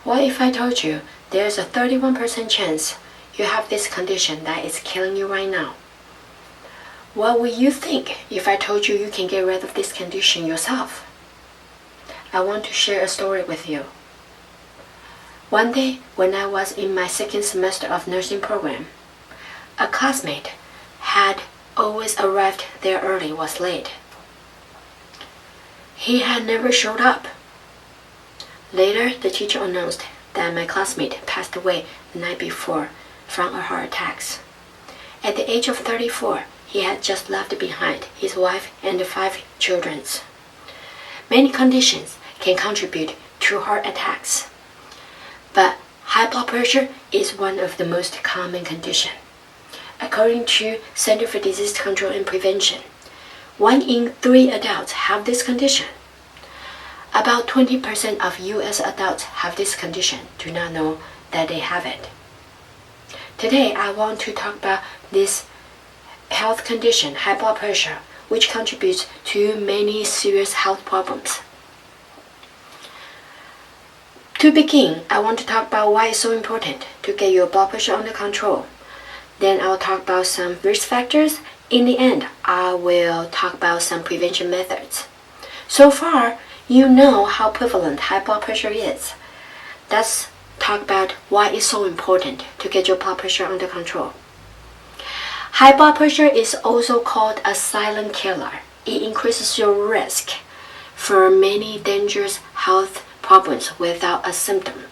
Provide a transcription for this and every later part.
What if I told you there's a 31% chance you have this condition that is killing you right now? What would you think if I told you you can get rid of this condition yourself? I want to share a story with you. One day, when I was in my second semester of nursing program, a classmate had always arrived there early was late. He had never showed up. Later, the teacher announced that my classmate passed away the night before from a heart attack. At the age of 34, he had just left behind his wife and 5 children. Many conditions can contribute to heart attacks, but high blood pressure is one of the most common conditions. According to Center for Disease Control and Prevention, 1 in 3 adults have this condition. About 20% of U.S. adults have this condition do not know that they have it. Today, I want to talk about this health condition, high blood pressure, which contributes to many serious health problems. To begin, I want to talk about why it's so important to get your blood pressure under control. Then I'll talk about some risk factors. In the end, I will talk about some prevention methods. So far, you know how prevalent high blood pressure is. Let's talk about why it's so important to get your blood pressure under control. High blood pressure is also called a silent killer. It increases your risk for many dangerous health problems without a symptom.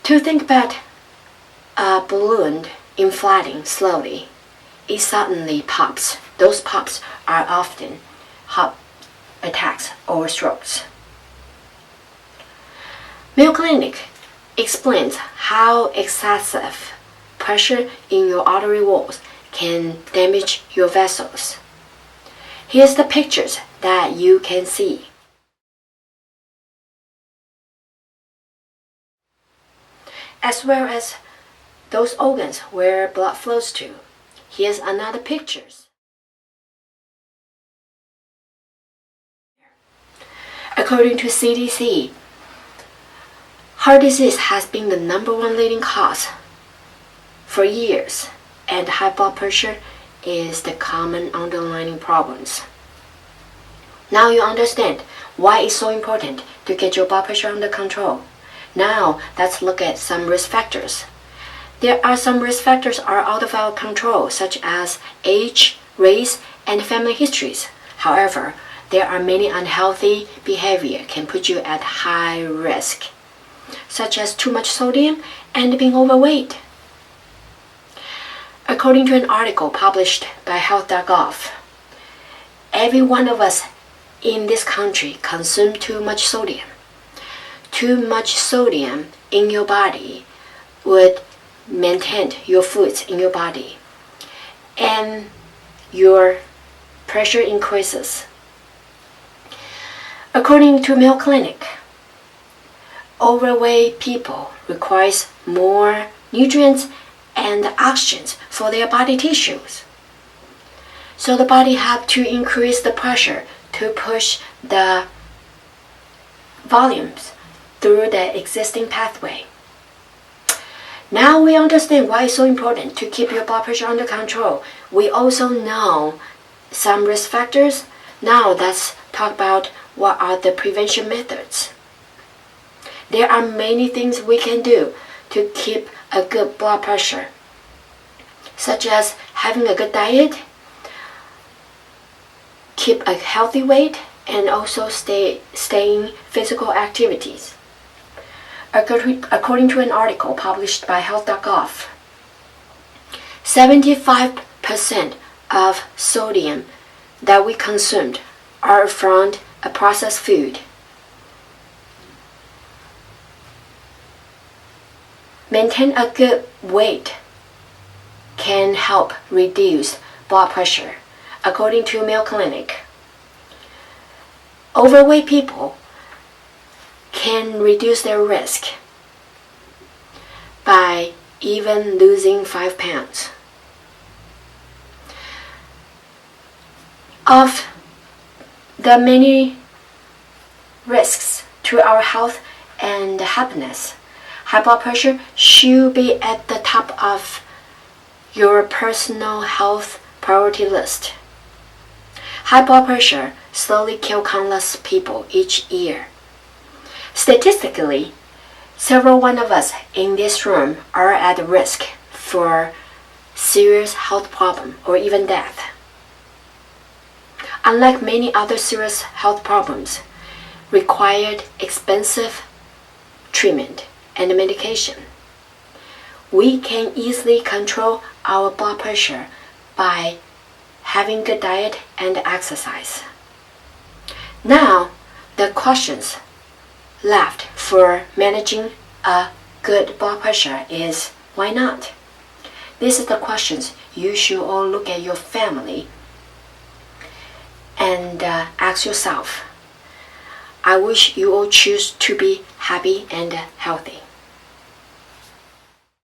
To think about a balloon inflating slowly, it suddenly pops. Those pops are often heart attacks or strokes. Mayo Clinic explains how excessive pressure in your artery walls can damage your vessels. Here's the pictures that you can see. As well as those organs where blood flows to. Here's another picture. According to CDC, heart disease has been the #1 leading cause for years, and high blood pressure is the common underlying problems. Now you understand why it's so important to get your blood pressure under control. Now let's look at some risk factors. There are some risk factors are out of our control, such as age, race, and family histories. However, there are many unhealthy behavior can put you at high risk, such as too much sodium and being overweight. According to an article published by health.gov, every one of us in this country consume too much sodium. Too much sodium in your body would maintain your foods in your body, and your pressure increases. According to Mayo Clinic, overweight people requires more nutrients and oxygen for their body tissues. So the body have to increase the pressure to push the volumes through the existing pathway. Now we understand why it's so important to keep your blood pressure under control. We also know some risk factors. Now let's talk about what are the prevention methods. There are many things we can do to keep a good blood pressure, such as having a good diet, keep a healthy weight, and also staying physical activities. According to an article published by health.gov, 75% of sodium that we consumed are from a processed food. Maintain a good weight can help reduce blood pressure. According to Mayo Clinic, overweight people can reduce their risk by even losing 5 pounds. Of the many risks to our health and happiness. High blood pressure should be at the top of your personal health priority list. High blood pressure slowly kills countless people each year. Statistically, several one of us in this room are at risk for serious health problem or even death. Unlike many other serious health problems, required expensive treatment and medication, we can easily control our blood pressure by having good diet and exercise. Now, the questions left for managing a good blood pressure is why not? These are the questions you should all look at your family and ask yourself. I wish you all choose to be happy and healthy.